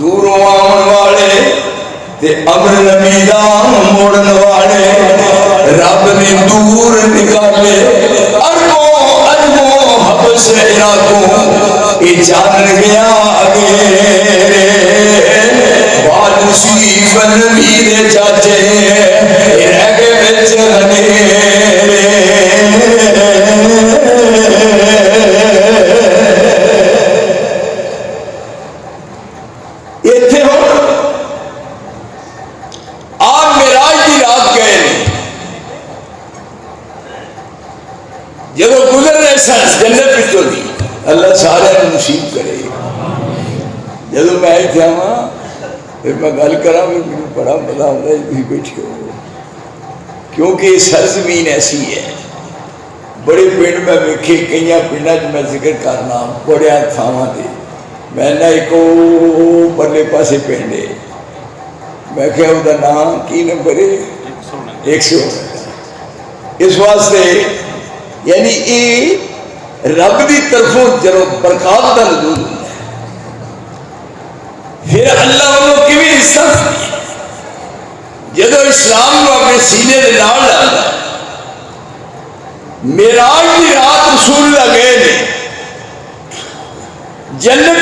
दूरों आने वाले ते अमर नबी दा मोड़न वाले रब ने दूर निकाले अरबों अरबों हबस इराकों ये जान गया आगे वालसी बनवी दे चाचे रह गए बिच जो गुजर रहे सन जन्नत पिछों दी अल्लाह सारे नसीब करे। जो मैं इतना आवा फिर मैं गल करा फिर मैं बड़ा मजा आता है तुम बैठे हो क्योंकि सरजमीन ऐसी है। बड़े पिंड मैं वेखे कई पिंडा मैं जिक्र करना बड़िया थावां ते मैं ना एक परले पासे पिंड है मैं क्या उसका नाम की नंबर है 100 इस वास्ते यानी ये रब की तरफों जो बरकत का नज़ूल होता है फिर अल्लाह वालों किवें हिस्सा जो इस्लाम को अपने सीने के नाल लाता मेराज की रात रसूल गए ने जन्नत